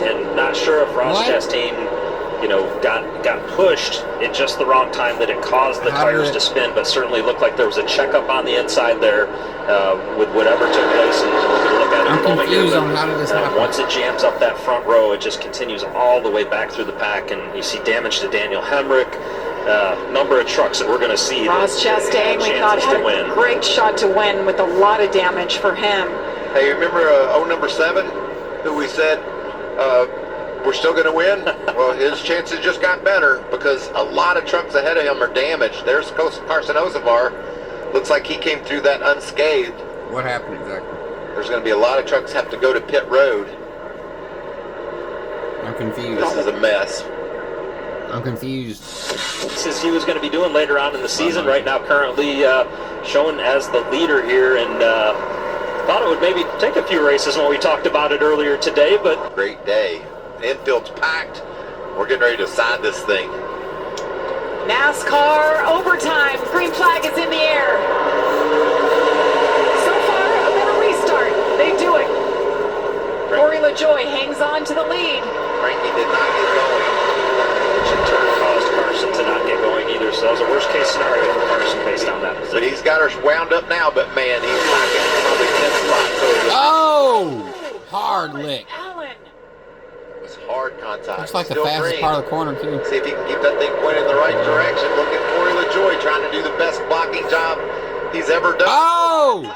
And not sure if Ross Chastain, got pushed at just the wrong time that it caused the tires to spin, but certainly looked like there was a checkup on the inside there with whatever took place. And we're going to look at it in a moment here. I'm confused on how did this happen. Once it jams up that front row, it just continues all the way back through the pack, and you see damage to Daniel Hemrick. Number of trucks that we're going to see. Ross Chastain, we thought, had a great shot to win with a lot of damage for him. Hey, remember number 7, who we said we're still going to win? Well, his chances just got better because a lot of trucks ahead of him are damaged. There's Carson Ozavar. Looks like he came through that unscathed. What happened exactly? There's going to be a lot of trucks have to go to pit road. I'm confused. This is a mess. I'm confused. This is he was going to be doing later on in the season. Right now, currently shown as the leader here, and thought it would maybe take a few races when we talked about it earlier today. But great day. Infield's packed. We're getting ready to side this thing. NASCAR overtime. Green flag is in the air. So far, a better restart. They do it. Corey LaJoie hangs on to the lead. Frankie did not get going. Turn caused Carson to not get going either, so that was a worst case scenario for Carson based on that position. But he's got her wound up now, but man, he's knocking probably 10 spots. Oh! Hard lick. It was hard contact. Looks like the fastest part of the corner, too. See if he can keep that thing pointed in the right direction. Look at Corey LaJoie trying to do the best blocking job he's ever done. Oh!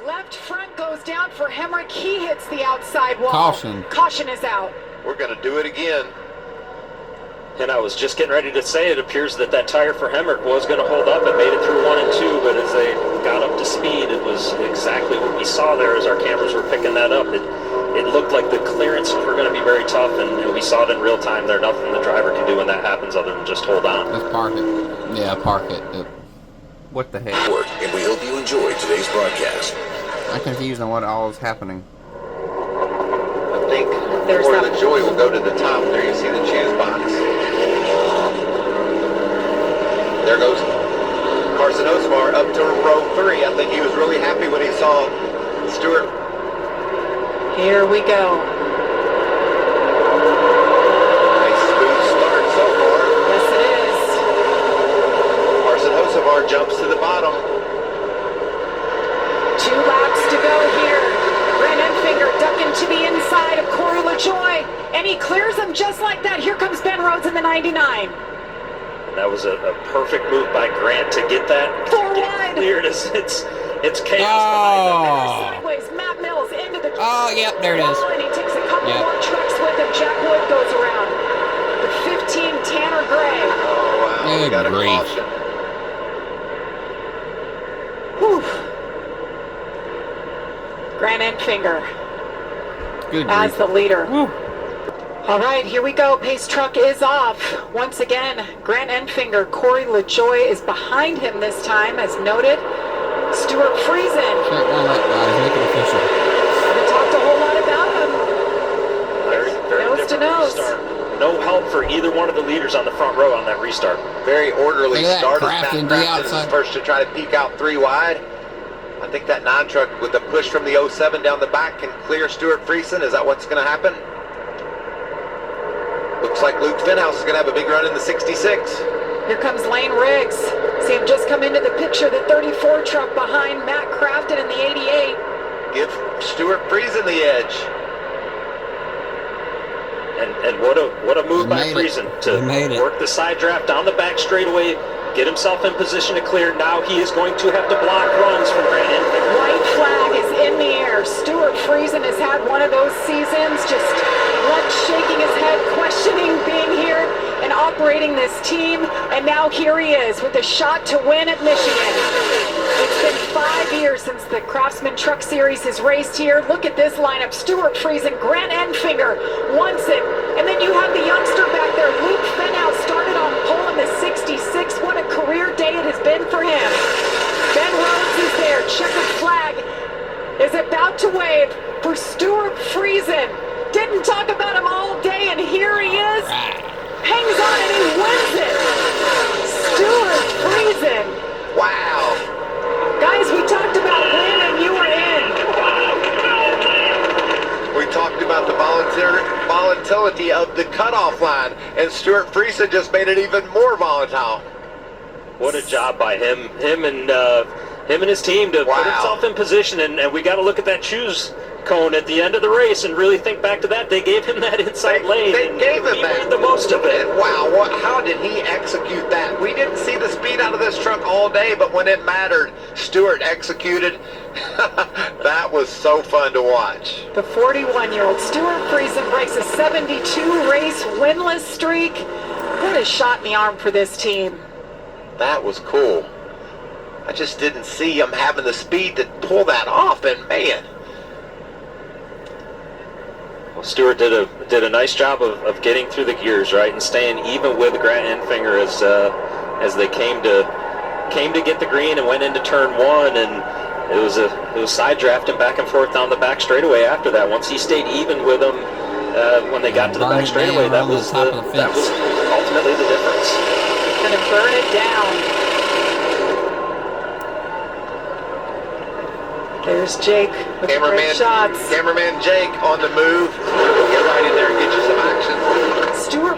Left front goes down for Hemrick. He hits the outside wall. Caution. Caution is out. We're going to do it again. And I was just getting ready to say it appears that tire for Hemrick was going to hold up. It made it through 1 and 2, but as they got up to speed, it was exactly what we saw there as our cameras were picking that up. It looked like the clearances were going to be very tough, and we saw it in real time there. Nothing the driver can do when that happens other than just hold on. Let's park it. Yeah, park it. What the heck? And we hope you enjoyed today's broadcast. I'm confused on what all is happening. I think Corey LaJoie will go to the top. There you see the chance box. There goes Carson Ozavar up to row 3. I think he was really happy when he saw Stuart. Here we go. Nice smooth start so far. Yes, it is. Carson Ozavar jumps to the bottom. 2 laps to go here. Grant Enfinger ducking to the inside of Corey LaJoie, and he clears him just like that. Here comes Ben Rhodes in the 99. That was a perfect move by Grant to get that cleared. It's chaos behind him. Sideways, Matt Mills into the yep, there it is. And he takes a couple more trucks with him. Jack Wood goes around. The 15, Tanner Gray. Oh, wow. Good Got a grief. caution. Whew. Grant Enfinger as the leader. Woo. All right, here we go. Pace truck is off. Once again, Grant Enfinger, Corey LaJoie is behind him this time, as noted. Stuart Frison. Check one light, guys. Make it official. We talked a whole lot about him. Very Nose to nose. Restart. No help for either one of the leaders on the front row on that restart. Very orderly start. Craftsman Craftsman first to try to peek out 3 wide. I think that 9 truck with a push from the 07 down the back can clear Stuart Frison. Is that what's going to happen? Looks like Luke Fenhouse is going to have a big run in the 66. Here comes Lane Riggs. See him just come into the picture. The 34 truck behind Matt Crafton in the 88. Give Stuart Frison the edge. And what a move by Frison to work the side draft down the back straightaway, get himself in position to clear. Now he is going to have to block runs from Grant Enfinger. White flag is in the air. Stuart Frison has had one of those seasons, just blood shaking his head, questioning being here and operating this team. And now here he is with a shot to win at Michigan. It's been 5 years since the Craftsman Truck Series has raced here. Look at this lineup. Stuart Frison, Grant Enfinger wants it. And then you have the youngster back there. Luke Fenhouse started on pole in the 66. What a career day it has been for him. Ben Rhodes is there. Checkered flag is about to wave for Stuart Frison. Didn't talk about him all day, and here he is. Hangs on and he wins it. Stuart Frison. Wow. Guys, we talked about win and you were in. We talked talked about the volatility of the cutoff line, and Stuart Frison just made it even more volatile. What a job by him and his team to put himself in position. And we got to look at that choose cone at the end of the race and really think back to that. They gave him that inside lane. They gave him that. He made the most of it. Wow, how did he execute that? We didn't see the speed out of this truck all day, but when it mattered, Stuart executed. That was so fun to watch. The 41-year-old Stuart Frison breaks a 72-race winless streak. What a shot in the arm for this team. That was cool. I just didn't see him having the speed to pull that off, and man. Well, Stuart did a nice job of getting through the gears, right, and staying even with Grant Enfinger as they came to get the green and went into turn one, and it was side drafting back and forth down the back straightaway after that. Once he stayed even with them when they got to the back straightaway, that was ultimately the difference. Gonna burn it down. There's Jake with the great shots. Cameraman Jake on the move. Get right in there and get you some action. Stuart